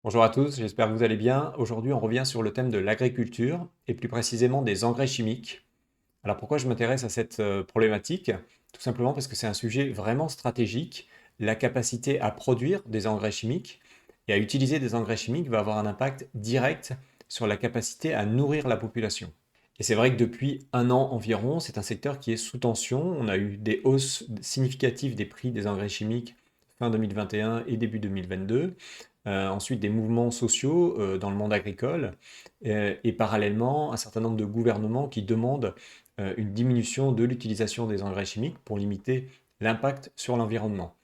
Bonjour à tous, j'espère que vous allez bien. Aujourd'hui, on revient sur le thème de l'agriculture et plus précisément des engrais chimiques. Alors pourquoi je m'intéresse à cette problématique? Tout simplement parce que c'est un sujet vraiment stratégique. La capacité à produire des engrais chimiques et à utiliser des engrais chimiques va avoir un impact direct sur la capacité à nourrir la population. Et c'est vrai que depuis un an environ, c'est un secteur qui est sous tension. On a eu des hausses significatives des prix des engrais chimiques fin 2021 et début 2022. Ensuite, des mouvements sociaux dans le monde agricole et parallèlement un certain nombre de gouvernements qui demandent une diminution de l'utilisation des engrais chimiques pour limiter l'impact sur l'environnement.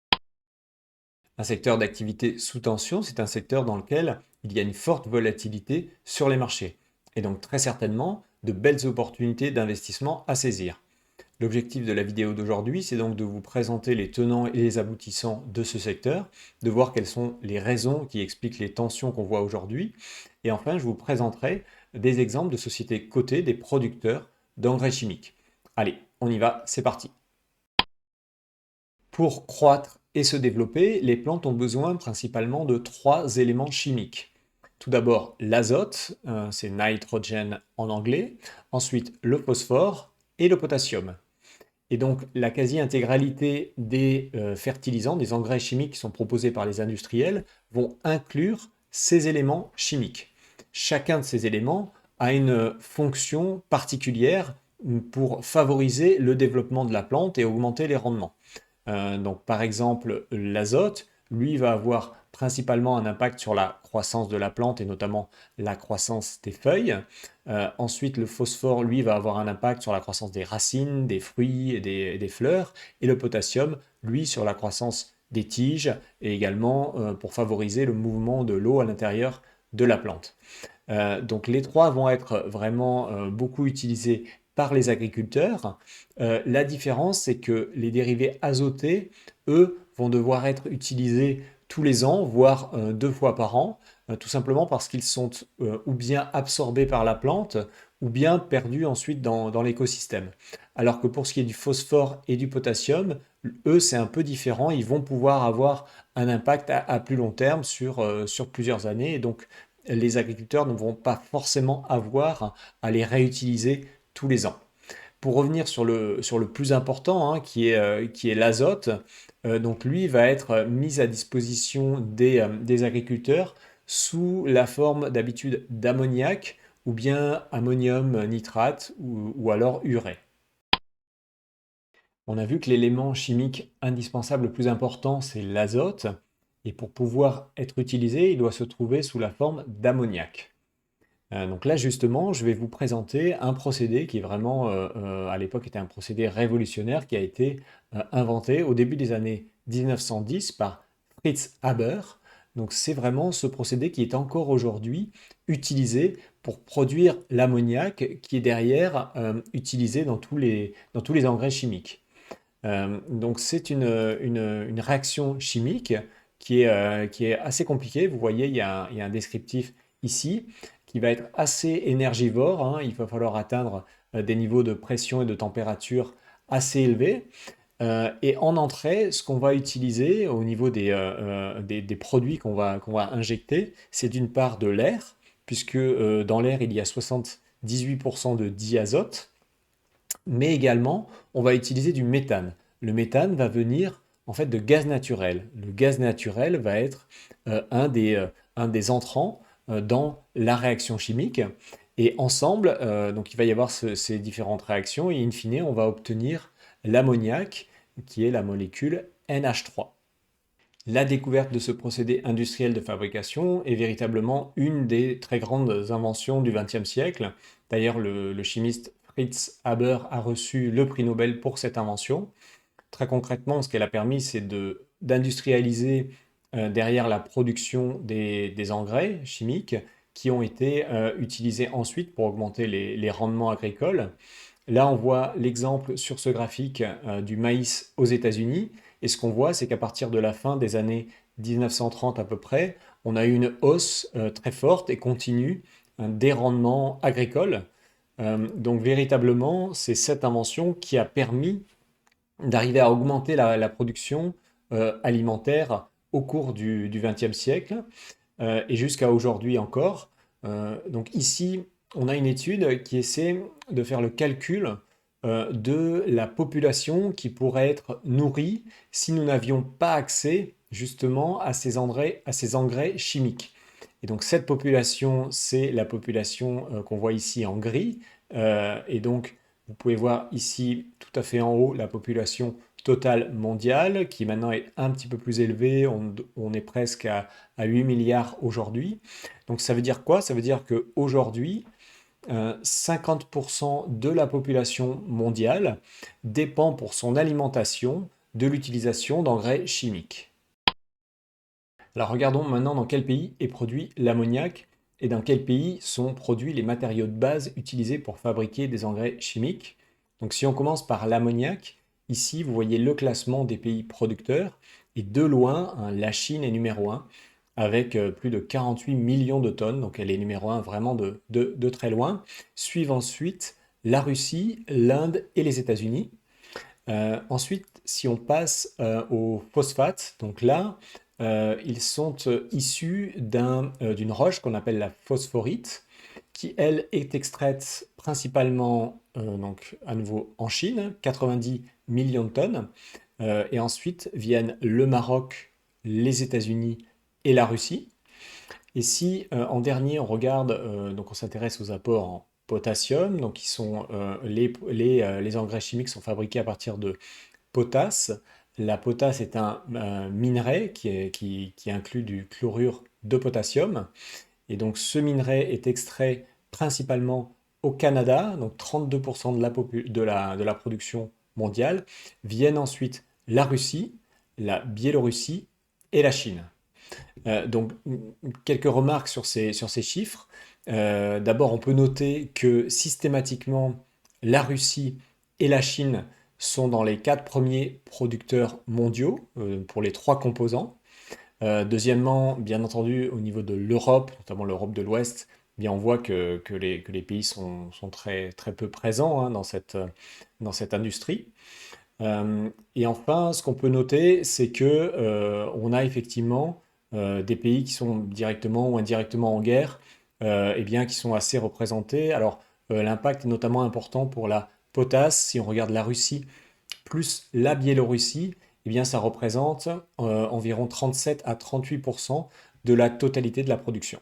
Un secteur d'activité sous tension, c'est un secteur dans lequel il y a une forte volatilité sur les marchés et donc très certainement de belles opportunités d'investissement à saisir. L'objectif de la vidéo d'aujourd'hui, c'est donc de vous présenter les tenants et les aboutissants de ce secteur, de voir quelles sont les raisons qui expliquent les tensions qu'on voit aujourd'hui. Et enfin, je vous présenterai des exemples de sociétés cotées, des producteurs d'engrais chimiques. Allez, on y va, c'est parti. Pour croître et se développer, les plantes ont besoin principalement de trois éléments chimiques. Tout d'abord, l'azote, c'est nitrogen en anglais. Ensuite, le phosphore et le potassium. Et donc, la quasi-intégralité des fertilisants, des engrais chimiques qui sont proposés par les industriels vont inclure ces éléments chimiques. Chacun de ces éléments a une fonction particulière pour favoriser le développement de la plante et augmenter les rendements. Donc, par exemple, l'azote, lui, va avoir principalement un impact sur la croissance de la plante et notamment la croissance des feuilles. Ensuite, le phosphore, lui, va avoir un impact sur la croissance des racines, des fruits et des fleurs. Et le potassium, lui, sur la croissance des tiges et également pour favoriser le mouvement de l'eau à l'intérieur de la plante. Donc les trois vont être vraiment beaucoup utilisés par les agriculteurs. La différence, c'est que les dérivés azotés, eux, vont devoir être utilisés tous les ans, voire deux fois par an, tout simplement parce qu'ils sont ou bien absorbés par la plante, ou bien perdus ensuite dans l'écosystème. Alors que pour ce qui est du phosphore et du potassium, eux, c'est un peu différent. Ils vont pouvoir avoir un impact à plus long terme sur plusieurs années. Et donc, les agriculteurs ne vont pas forcément avoir à les réutiliser tous les ans. Pour revenir sur le plus important, hein, qui est l'azote, donc lui va être mis à disposition des agriculteurs sous la forme d'habitude d'ammoniac ou bien ammonium nitrate ou alors urée. On a vu que l'élément chimique indispensable le plus important, c'est l'azote. Et pour pouvoir être utilisé, il doit se trouver sous la forme d'ammoniac. Donc là, justement, je vais vous présenter un procédé qui est vraiment, à l'époque, était un procédé révolutionnaire qui a été inventé au début des années 1910 par Fritz Haber. Donc c'est vraiment ce procédé qui est encore aujourd'hui utilisé pour produire l'ammoniac qui est derrière utilisé dans tous les engrais chimiques. Donc c'est une réaction chimique qui est assez compliquée. Vous voyez, il y a un descriptif ici qui va être assez énergivore, hein. Il va falloir atteindre des niveaux de pression et de température assez élevés. Et en entrée, ce qu'on va utiliser au niveau des produits qu'on va injecter, c'est d'une part de l'air, puisque dans l'air, il y a 78% de diazote, mais également on va utiliser du méthane. Le méthane va venir en fait de gaz naturel. Le gaz naturel va être un des entrants dans la réaction chimique. Et ensemble, donc il va y avoir ces différentes réactions et in fine, on va obtenir l'ammoniac qui est la molécule NH3. La découverte de ce procédé industriel de fabrication est véritablement une des très grandes inventions du XXe siècle. D'ailleurs, le chimiste Fritz Haber a reçu le prix Nobel pour cette invention. Très concrètement, ce qu'elle a permis, c'est d'industrialiser derrière la production des engrais chimiques qui ont été utilisés ensuite pour augmenter les rendements agricoles. Là, on voit l'exemple sur ce graphique du maïs aux États-Unis. Et ce qu'on voit, c'est qu'à partir de la fin des années 1930 à peu près, on a eu une hausse très forte et continue des rendements agricoles. Donc véritablement, c'est cette invention qui a permis d'arriver à augmenter la production alimentaire au cours du XXe siècle. et jusqu'à aujourd'hui encore. Donc ici, on a une étude qui essaie de faire le calcul de la population qui pourrait être nourrie si nous n'avions pas accès justement à ces engrais chimiques. Et donc cette population, c'est la population qu'on voit ici en gris. Et donc vous pouvez voir ici tout à fait en haut la population totale mondiale qui maintenant est un petit peu plus élevée. On est presque à 8 milliards aujourd'hui. Donc ça veut dire quoi? Ça veut dire qu'aujourd'hui, 50% de la population mondiale dépend pour son alimentation de l'utilisation d'engrais chimiques. Alors regardons maintenant dans quel pays est produit l'ammoniac et dans quel pays sont produits les matériaux de base utilisés pour fabriquer des engrais chimiques. Donc si on commence par l'ammoniac, ici vous voyez le classement des pays producteurs et de loin, hein, la Chine est numéro 1 avec plus de 48 millions de tonnes, donc elle est numéro 1 vraiment de très loin. Suivent ensuite la Russie, l'Inde et les États-Unis. Ensuite, si on passe aux phosphates, donc là, ils sont issus d'une roche qu'on appelle la phosphorite, qui elle est extraite principalement donc à nouveau en Chine, 90 millions de tonnes, et ensuite viennent le Maroc, les États-Unis et la Russie. Et si en dernier on regarde, donc on s'intéresse aux apports en potassium, donc qui sont les engrais chimiques sont fabriqués à partir de potasse. La potasse est un minerai qui inclut du chlorure de potassium. Et donc ce minerai est extrait principalement au Canada, donc 32% de la production mondiale. Viennent ensuite la Russie, la Biélorussie et la Chine. Donc, quelques remarques sur ces chiffres. D'abord, on peut noter que systématiquement, la Russie et la Chine sont dans les 4 premiers producteurs mondiaux pour les 3 composants. Deuxièmement, bien entendu, au niveau de l'Europe, notamment l'Europe de l'Ouest, eh bien on voit que les pays sont très, très peu présents hein, dans cette industrie. Et enfin, ce qu'on peut noter, c'est que on a effectivement des pays qui sont directement ou indirectement en guerre, et bien qui sont assez représentés. Alors, l'impact est notamment important pour la potasse. Si on regarde la Russie plus la Biélorussie, eh bien ça représente environ 37 à 38% de la totalité de la production.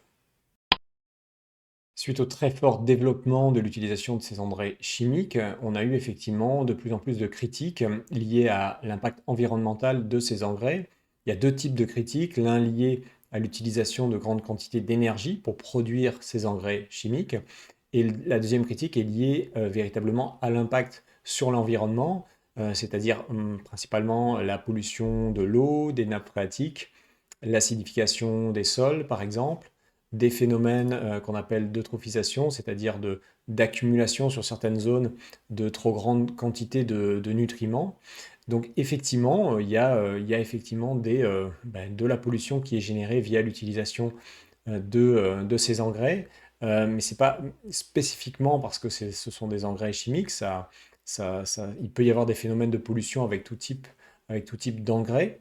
Suite au très fort développement de l'utilisation de ces engrais chimiques, on a eu effectivement de plus en plus de critiques liées à l'impact environnemental de ces engrais. Il y a deux types de critiques, l'un lié à l'utilisation de grandes quantités d'énergie pour produire ces engrais chimiques, et la deuxième critique est liée véritablement à l'impact sur l'environnement, c'est-à-dire principalement la pollution de l'eau, des nappes phréatiques, l'acidification des sols par exemple, des phénomènes qu'on appelle d'eutrophisation, c'est-à-dire d'accumulation sur certaines zones de trop grandes quantités de nutriments. Donc effectivement, il y a effectivement de la pollution qui est générée via l'utilisation de ces engrais, mais ce n'est pas spécifiquement parce que ce sont des engrais chimiques, il peut y avoir des phénomènes de pollution avec tout type d'engrais.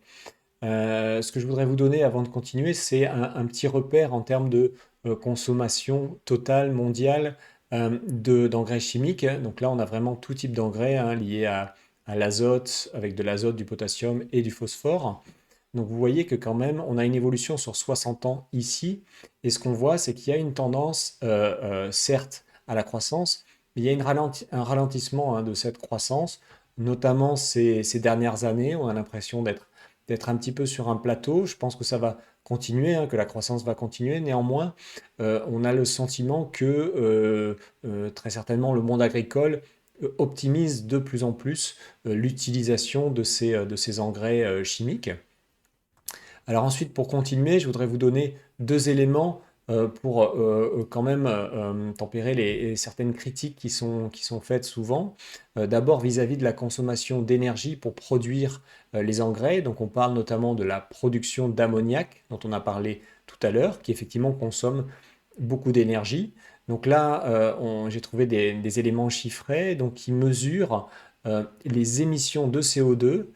Ce que je voudrais vous donner avant de continuer, c'est un petit repère en termes de consommation totale mondiale d'engrais chimiques. Donc là, on a vraiment tout type d'engrais hein, liés à l'azote, avec de l'azote, du potassium et du phosphore. Donc vous voyez que quand même, on a une évolution sur 60 ans ici. Et ce qu'on voit, c'est qu'il y a une tendance, certes, à la croissance, mais il y a un ralentissement hein, de cette croissance, notamment ces dernières années. On a l'impression d'être un petit peu sur un plateau. Je pense que ça va continuer, hein, que la croissance va continuer. Néanmoins, on a le sentiment que très certainement le monde agricole optimise de plus en plus l'utilisation de ces engrais chimiques. Alors ensuite, pour continuer, je voudrais vous donner deux éléments pour quand même tempérer certaines critiques qui sont faites souvent. D'abord vis-à-vis de la consommation d'énergie pour produire les engrais. Donc on parle notamment de la production d'ammoniac dont on a parlé tout à l'heure, qui effectivement consomme beaucoup d'énergie. Donc là, j'ai trouvé des éléments chiffrés donc, qui mesurent les émissions de CO2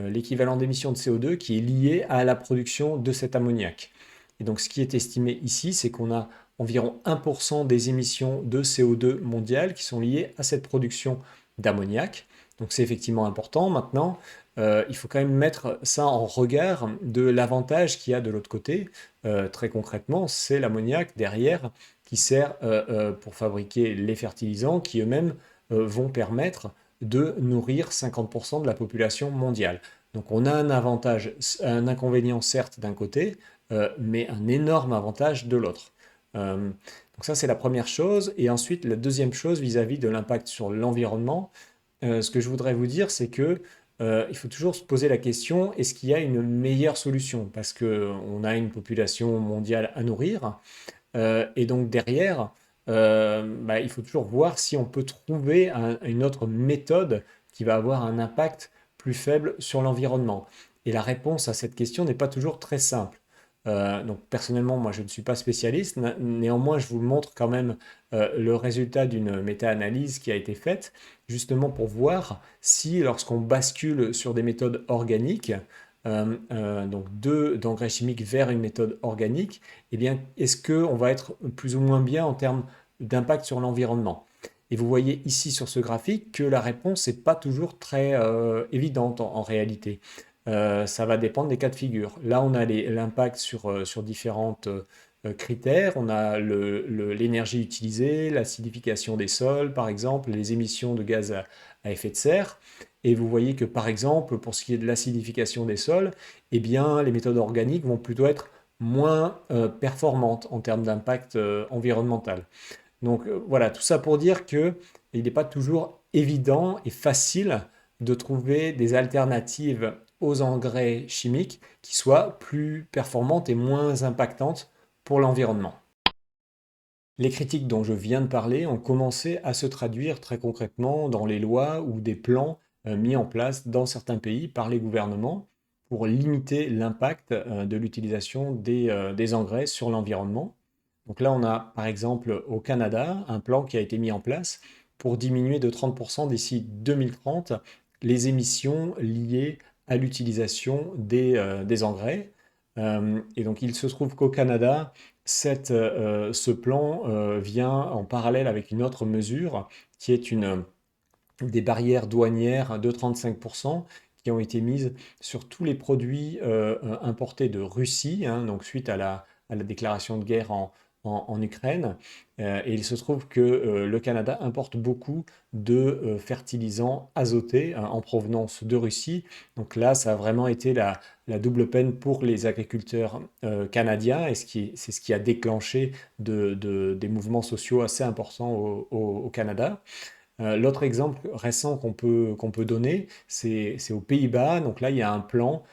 l'équivalent d'émissions de CO2 qui est lié à la production de cet ammoniac. Et Et donc ce qui est estimé ici, c'est qu'on a environ 1% des émissions de CO2 mondiales qui sont liées à cette production d'ammoniac. Donc c'est effectivement important. Maintenant, il faut quand même mettre ça en regard de l'avantage qu'il y a de l'autre côté. Très concrètement, c'est l'ammoniac derrière qui sert pour fabriquer les fertilisants qui eux-mêmes vont permettre de nourrir 50% de la population mondiale. Donc on a un avantage, un inconvénient certes d'un côté, mais un énorme avantage de l'autre. Donc ça c'est la première chose. Et ensuite la deuxième chose vis-à-vis de l'impact sur l'environnement, ce que je voudrais vous dire c'est que il faut toujours se poser la question, est-ce qu'il y a une meilleure solution? Parce qu'on a une population mondiale à nourrir, et donc derrière, bah, il faut toujours voir si on peut trouver une autre méthode qui va avoir un impact plus faible sur l'environnement. Et la réponse à cette question n'est pas toujours très simple. Donc personnellement, moi je ne suis pas spécialiste, néanmoins je vous montre quand même le résultat d'une méta-analyse qui a été faite justement pour voir si lorsqu'on bascule sur des méthodes organiques, donc d'engrais chimiques vers une méthode organique, eh bien, est-ce qu'on va être plus ou moins bien en termes d'impact sur l'environnement? Et vous voyez ici sur ce graphique que la réponse n'est pas toujours très évidente en réalité. Ça va dépendre des cas de figure. Là, on a l'impact sur différentes critères. On a l'énergie utilisée, l'acidification des sols, par exemple, les émissions de gaz à effet de serre. Et vous voyez que, par exemple, pour ce qui est de l'acidification des sols, eh bien, les méthodes organiques vont plutôt être moins performantes en termes d'impact environnemental. Donc voilà, tout ça pour dire que il n'est pas toujours évident et facile de trouver des alternatives aux engrais chimiques qui soient plus performantes et moins impactantes pour l'environnement. Les critiques dont je viens de parler ont commencé à se traduire très concrètement dans les lois ou des plans mis en place dans certains pays par les gouvernements pour limiter l'impact de l'utilisation des engrais sur l'environnement. Donc là, on a par exemple au Canada un plan qui a été mis en place pour diminuer de 30% d'ici 2030 les émissions liées à l'utilisation des engrais. Et donc il se trouve qu'au Canada, ce plan vient en parallèle avec une autre mesure qui est des barrières douanières de 35% qui ont été mises sur tous les produits importés de Russie, hein, donc suite à la déclaration de guerre en Ukraine. Et il se trouve que le Canada importe beaucoup de fertilisants azotés hein, en provenance de Russie. Donc là, ça a vraiment été la double peine pour les agriculteurs canadiens et c'est ce qui a déclenché des mouvements sociaux assez importants au Canada. L'autre exemple récent qu'on peut donner, c'est aux Pays-Bas. Donc là, il y a un plan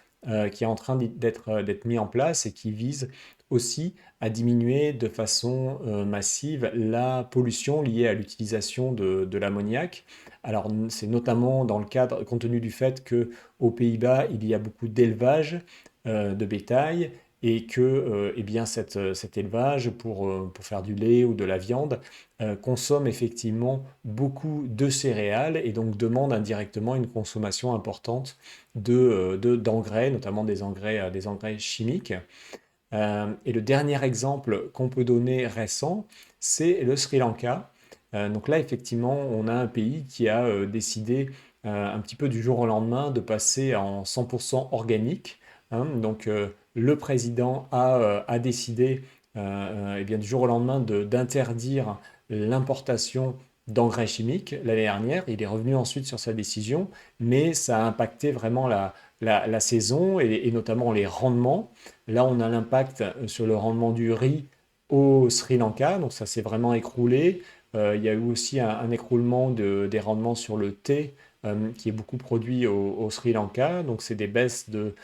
qui est en train d'être mis en place et qui vise aussi à diminuer de façon massive la pollution liée à l'utilisation de l'ammoniac. Alors, c'est notamment dans le cadre, compte tenu du fait que aux Pays-Bas, il y a beaucoup d'élevage de bétail et que eh bien, cet élevage, pour faire du lait ou de la viande, consomme effectivement beaucoup de céréales et donc demande indirectement une consommation importante d'engrais, notamment des engrais chimiques. Et le dernier exemple qu'on peut donner récent, c'est le Sri Lanka. Donc là, effectivement, on a un pays qui a décidé un petit peu du jour au lendemain de passer en 100% organique, hein. Donc le président a décidé eh bien, du jour au lendemain d'interdire l'importation d'engrais chimiques l'année dernière. Il est revenu ensuite sur sa décision, mais ça a impacté vraiment la saison et notamment les rendements. Là, on a l'impact sur le rendement du riz au Sri Lanka, donc ça s'est vraiment écroulé. Il y a eu aussi un écroulement des rendements sur le thé qui est beaucoup produit au Sri Lanka, donc c'est des baisses de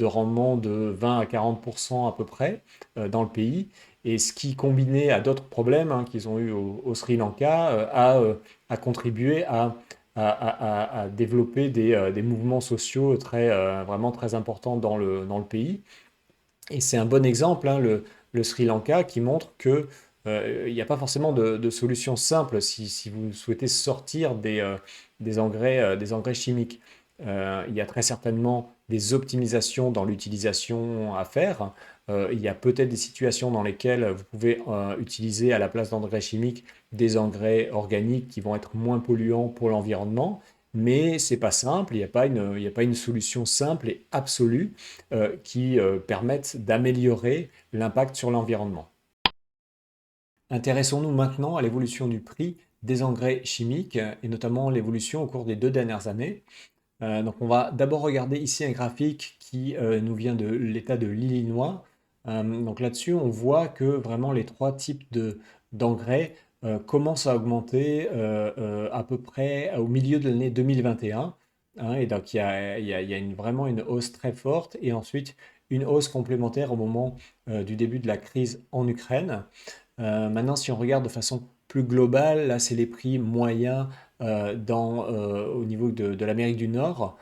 rendement de 20 à 40% à peu près dans le pays. Et ce qui, combiné à d'autres problèmes hein, qu'ils ont eu au Sri Lanka, a contribué à développer des mouvements sociaux vraiment très importants dans le pays. Et c'est un bon exemple, hein, le Sri Lanka, qui montre que il n'y a pas forcément de solution simple si vous souhaitez sortir des engrais chimiques. Il y a très certainement des optimisations dans l'utilisation à faire. Il y a peut-être des situations dans lesquelles vous pouvez utiliser à la place d'engrais chimiques des engrais organiques qui vont être moins polluants pour l'environnement. Mais c'est pas simple, il y a pas une solution simple et absolue qui permette d'améliorer l'impact sur l'environnement. Intéressons-nous maintenant à l'évolution du prix des engrais chimiques et notamment l'évolution au cours des 2 dernières années. Donc on va d'abord regarder ici un graphique qui nous vient de l'État de l'Illinois. Donc là-dessus, on voit que vraiment les trois types d'engrais commencent à augmenter à peu près au milieu de l'année 2021. Hein, et donc il y a vraiment une hausse très forte et ensuite une hausse complémentaire au moment du début de la crise en Ukraine. Maintenant, si on regarde de façon plus globale, là, c'est les prix moyens au niveau de l'Amérique du Nord.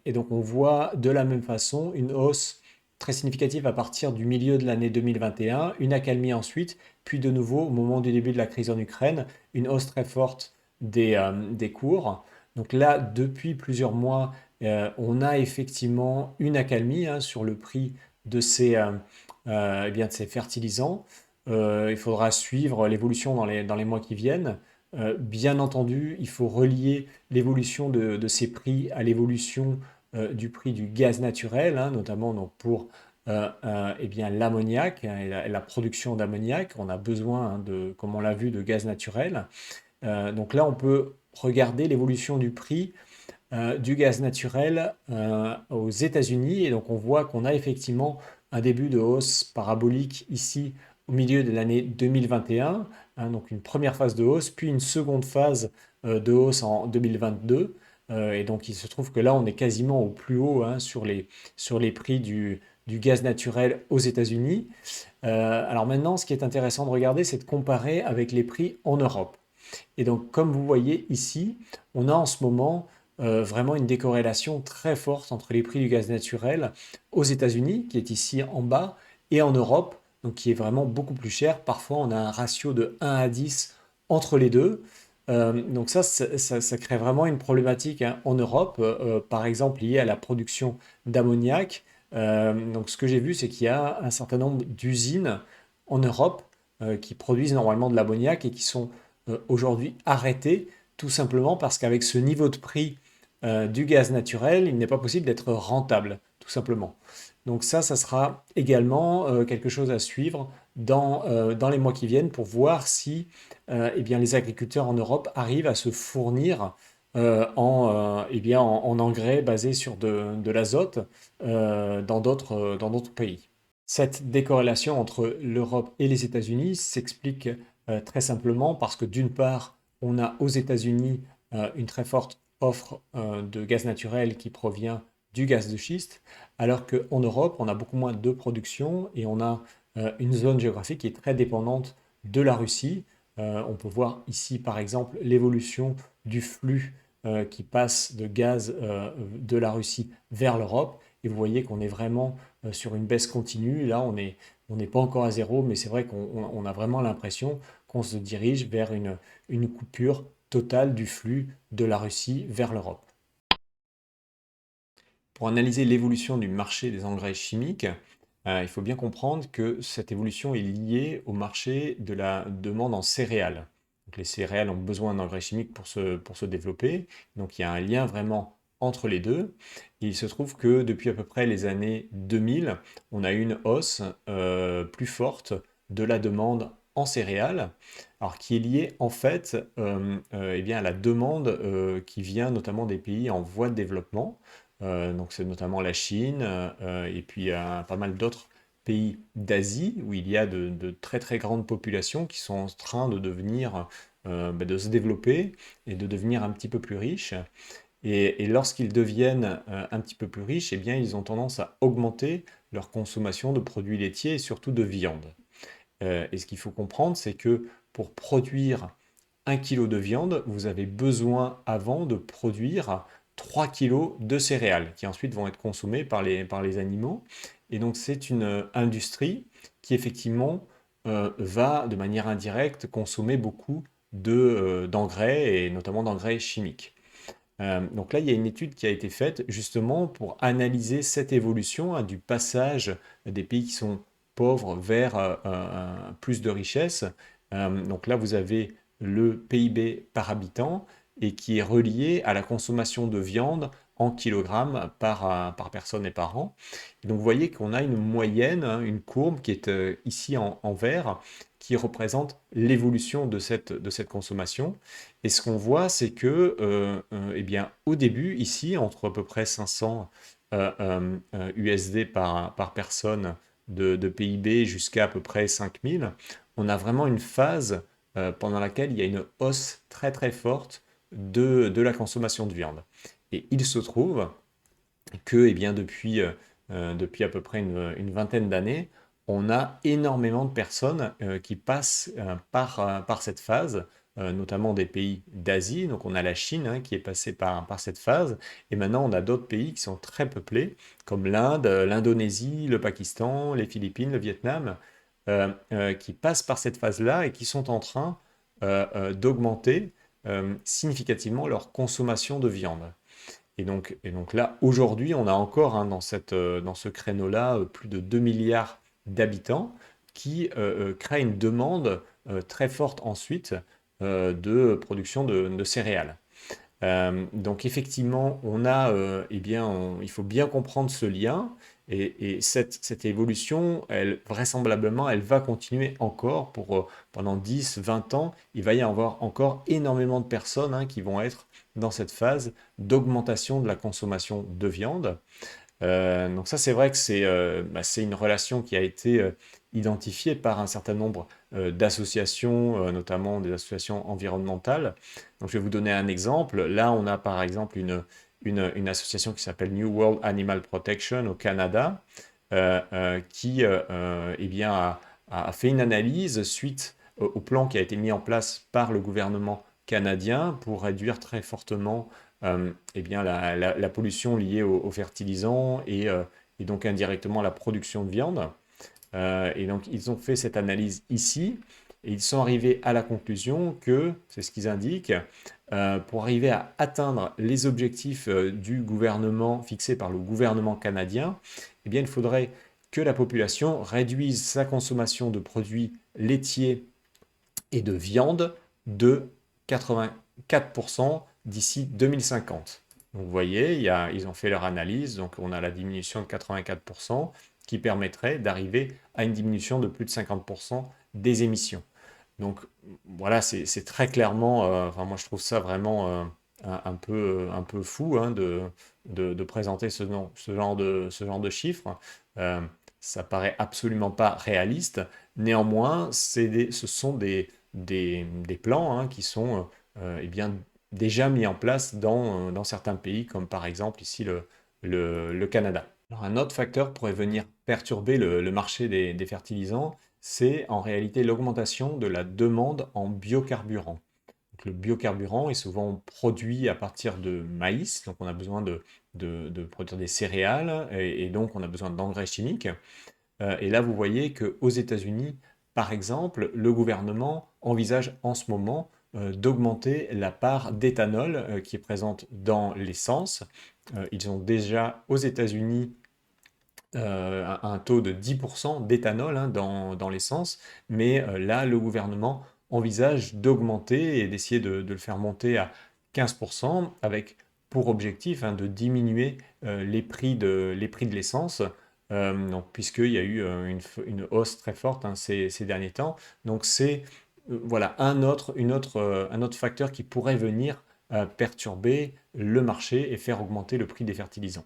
Et donc, on voit de la même façon une hausse très significative à partir du milieu de l'année 2021, une accalmie ensuite, puis de nouveau, au moment du début de la crise en Ukraine, une hausse très forte des cours. Donc là, depuis plusieurs mois, on a effectivement une accalmie hein, sur le prix de eh bien, de ces fertilisants. Il faudra suivre l'évolution dans les mois qui viennent. Bien entendu, il faut relier l'évolution de ces prix à l'évolution du prix du gaz naturel, hein, notamment donc pour eh bien, l'ammoniac hein, et la production d'ammoniac. On a besoin, hein, comme on l'a vu, de gaz naturel. Donc là, on peut regarder l'évolution du prix du gaz naturel aux États-Unis. Et donc on voit qu'on a effectivement un début de hausse parabolique ici au milieu de l'année 2021, hein, donc une première phase de hausse, puis une seconde phase de hausse en 2022. Et donc il se trouve que là on est quasiment au plus haut hein, sur les prix du gaz naturel aux États-Unis. Alors maintenant, ce qui est intéressant de regarder, c'est de comparer avec les prix en Europe. Et donc, comme vous voyez ici, on a en ce moment vraiment une décorrélation très forte entre les prix du gaz naturel aux États-Unis, qui est ici en bas, et en Europe, donc qui est vraiment beaucoup plus cher. Parfois, on a un ratio de 1 à 10 entre les deux. Donc ça crée vraiment une problématique hein, en Europe, par exemple liée à la production d'ammoniac. Donc ce que j'ai vu, c'est qu'il y a un certain nombre d'usines en Europe qui produisent normalement de l'ammoniac et qui sont aujourd'hui arrêtées tout simplement parce qu'avec ce niveau de prix du gaz naturel, il n'est pas possible d'être rentable, tout simplement. Donc ça sera également quelque chose à suivre dans les mois qui viennent pour voir si eh bien, les agriculteurs en Europe arrivent à se fournir eh bien, en engrais basés sur de l'azote dans d'autres pays. Cette décorrélation entre l'Europe et les États-Unis s'explique très simplement parce que d'une part, on a aux États-Unis une très forte offre de gaz naturel qui provient du gaz de schiste, alors qu'en Europe, on a beaucoup moins de production et on a une zone géographique qui est très dépendante de la Russie. On peut voir ici, par exemple, l'évolution du flux qui passe de gaz de la Russie vers l'Europe. Et vous voyez qu'on est vraiment sur une baisse continue. Là, on n'est pas encore à zéro, mais c'est vrai qu'on a vraiment l'impression qu'on se dirige vers une coupure totale du flux de la Russie vers l'Europe. Pour analyser l'évolution du marché des engrais chimiques, il faut bien comprendre que cette évolution est liée au marché de la demande en céréales. Donc les céréales ont besoin d'engrais chimiques pour se développer, donc il y a un lien vraiment entre les deux. Et il se trouve que depuis à peu près les années 2000, on a eu une hausse plus forte de la demande en céréales, alors qui est liée en fait eh bien, à la demande qui vient notamment des pays en voie de développement. Donc c'est notamment la Chine et puis pas mal d'autres pays d'Asie où il y a de très très grandes populations qui sont en train de devenir, de se développer et de devenir un petit peu plus riches. Et lorsqu'ils deviennent un petit peu plus riches, eh bien, ils ont tendance à augmenter leur consommation de produits laitiers et surtout de viande. Et ce qu'il faut comprendre, c'est que pour produire 1 kilo de viande, vous avez besoin avant de produire 3 kilos de céréales qui ensuite vont être consommées par les animaux. Et donc c'est une industrie qui effectivement va de manière indirecte consommer beaucoup d'engrais et notamment d'engrais chimiques. Donc là, il y a une étude qui a été faite justement pour analyser cette évolution du passage des pays qui sont pauvres vers plus de richesse. Donc là, vous avez le PIB par habitant et qui est relié à la consommation de viande en kilogrammes par personne et par an. Et donc vous voyez qu'on a une moyenne, hein, une courbe qui est ici en vert, qui représente l'évolution de cette consommation. Et ce qu'on voit, c'est que, eh bien, au début, ici, entre à peu près 500 USD par personne de PIB jusqu'à à peu près 5000, on a vraiment une phase pendant laquelle il y a une hausse très très forte de la consommation de viande. Et il se trouve que eh bien, depuis à peu près une vingtaine d'années, on a énormément de personnes qui passent par cette phase, notamment des pays d'Asie. Donc on a la Chine, hein, qui est passée par cette phase, et maintenant on a d'autres pays qui sont très peuplés, comme l'Inde, l'Indonésie, le Pakistan, les Philippines, le Vietnam, qui passent par cette phase-là et qui sont en train d'augmenter significativement leur consommation de viande. Et donc là, aujourd'hui, on a encore, hein, dans ce créneau-là plus de 2 milliards d'habitants qui créent une demande très forte ensuite de production de céréales. Donc effectivement, eh bien, il faut bien comprendre ce lien et cette évolution, vraisemblablement, elle va continuer encore pendant 10, 20 ans. Il va y avoir encore énormément de personnes, hein, qui vont être dans cette phase d'augmentation de la consommation de viande. Donc ça, c'est vrai que c'est une relation qui a été identifiée par un certain nombre d'associations, notamment des associations environnementales. Donc je vais vous donner un exemple. Là, on a par exemple une association qui s'appelle New World Animal Protection au Canada, qui eh bien, a fait une analyse suite au plan qui a été mis en place par le gouvernement canadien pour réduire très fortement eh bien, la pollution liée aux fertilisants et donc indirectement la production de viande. Et donc, ils ont fait cette analyse ici et ils sont arrivés à la conclusion que, c'est ce qu'ils indiquent, pour arriver à atteindre les objectifs du gouvernement fixés par le gouvernement canadien, eh bien, il faudrait que la population réduise sa consommation de produits laitiers et de viande de 84% d'ici 2050. Donc vous voyez, ils ont fait leur analyse, donc on a la diminution de 84% qui permettrait d'arriver à une diminution de plus de 50% des émissions. Donc voilà, c'est très clairement, enfin moi je trouve ça vraiment un peu fou, hein, de présenter ce genre de chiffres. Euh, Ça paraît absolument pas réaliste. Néanmoins, ce sont des plans, hein, qui sont eh bien, déjà mis en place dans certains pays, comme par exemple ici le Canada. Alors, un autre facteur pourrait venir perturber le marché des fertilisants, c'est en réalité l'augmentation de la demande en biocarburant. Donc, le biocarburant est souvent produit à partir de maïs, donc on a besoin de produire des céréales et donc on a besoin d'engrais chimiques. Et là, vous voyez qu'aux États-Unis, par exemple, le gouvernement envisage en ce moment d'augmenter la part d'éthanol qui est présente dans l'essence. Ils ont déjà aux États-Unis un taux de 10% d'éthanol, hein, dans l'essence, mais là, le gouvernement envisage d'augmenter et d'essayer de le faire monter à 15% avec pour objectif, hein, de diminuer les prix de l'essence, donc, puisqu'il y a eu une hausse très forte, hein, ces derniers temps. Donc c'est voilà un autre facteur qui pourrait venir perturber le marché et faire augmenter le prix des fertilisants.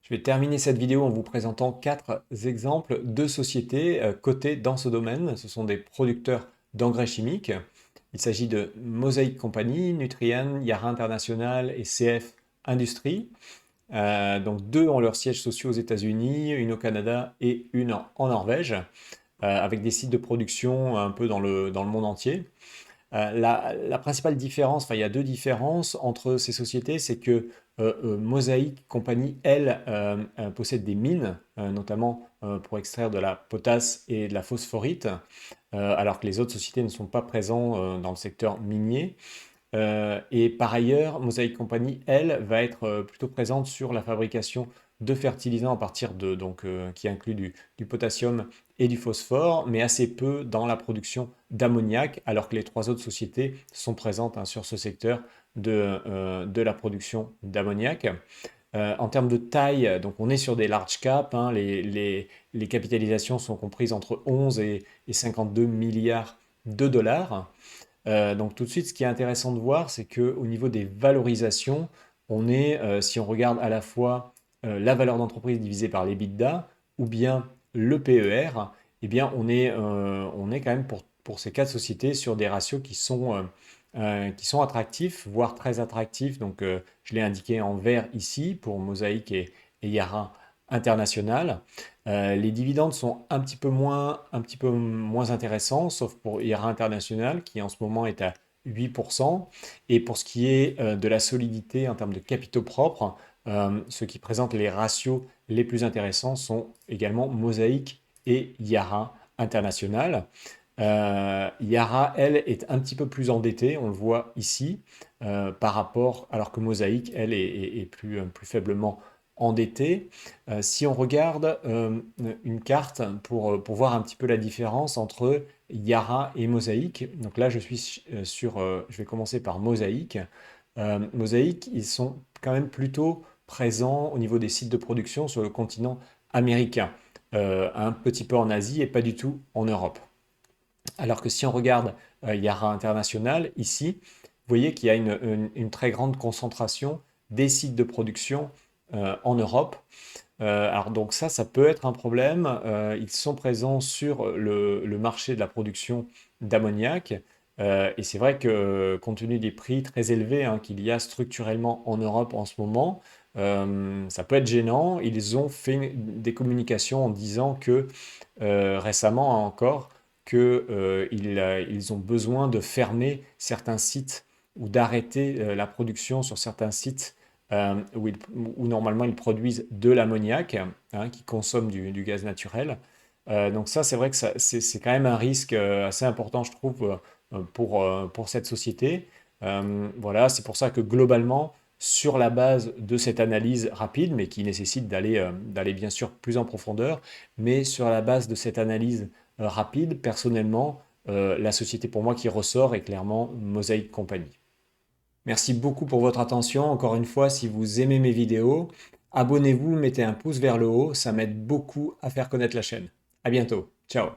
Je vais terminer cette vidéo en vous présentant quatre exemples de sociétés cotées dans ce domaine. Ce sont des producteurs d'engrais chimiques. Il s'agit de Mosaic Company, Nutrien, Yara International et CF Industries. Donc deux ont leurs sièges sociaux aux États-Unis, une au Canada et une en Norvège, avec des sites de production un peu dans le monde entier. La principale différence, enfin il y a deux différences entre ces sociétés, c'est que Mosaic Company, elle, possède des mines, notamment pour extraire de la potasse et de la phosphorite, alors que les autres sociétés ne sont pas présentes dans le secteur minier. Et par ailleurs, Mosaic Company, elle, va être plutôt présente sur la fabrication de fertilisants à partir de, donc, qui inclut du potassium et du phosphore, mais assez peu dans la production d'ammoniac, alors que les trois autres sociétés sont présentes, hein, sur ce secteur de la production d'ammoniac. En termes de taille, donc on est sur des large caps, hein, les capitalisations sont comprises entre 11 et 52 milliards de dollars. Donc tout de suite, ce qui est intéressant de voir, c'est qu'au niveau des valorisations, on est, si on regarde à la fois la valeur d'entreprise divisée par l'EBITDA ou bien le PER, eh bien on est quand même pour ces quatre sociétés sur des ratios qui sont attractifs, voire très attractifs. Donc je l'ai indiqué en vert ici pour Mosaic et Yara International. Les dividendes sont un petit peu moins intéressants, sauf pour Yara International qui en ce moment est à 8%. Et pour ce qui est de la solidité en termes de capitaux propres, ceux qui présentent les ratios les plus intéressants sont également Mosaic et Yara International. Yara, elle, est un petit peu plus endettée, on le voit ici, par rapport, alors que Mosaic, elle, est plus faiblement endettée. Si on regarde une carte pour voir un petit peu la différence entre Yara et Mosaic, donc là je suis je vais commencer par Mosaic. Mosaic, ils sont quand même plutôt présents au niveau des sites de production sur le continent américain, un petit peu en Asie et pas du tout en Europe. Alors que si on regarde Yara International, ici, vous voyez qu'il y a une très grande concentration des sites de production en Europe. Alors donc ça peut être un problème. Ils sont présents sur le marché de la production d'ammoniac. Et c'est vrai que compte tenu des prix très élevés, hein, qu'il y a structurellement en Europe en ce moment, ça peut être gênant. Ils ont fait des communications en disant que récemment encore qu'ils ont besoin de fermer certains sites ou d'arrêter la production sur certains sites où normalement ils produisent de l'ammoniac, hein, qui consomme du gaz naturel. Donc ça, c'est vrai que c'est quand même un risque assez important, je trouve, pour cette société. Voilà, c'est pour ça que globalement, sur la base de cette analyse rapide, mais qui nécessite d'aller bien sûr plus en profondeur, mais sur la base de cette analyse rapide, personnellement, la société pour moi qui ressort est clairement Mosaic Company. Merci beaucoup pour votre attention. Encore une fois, si vous aimez mes vidéos, abonnez-vous, mettez un pouce vers le haut, ça m'aide beaucoup à faire connaître la chaîne. À bientôt. Ciao.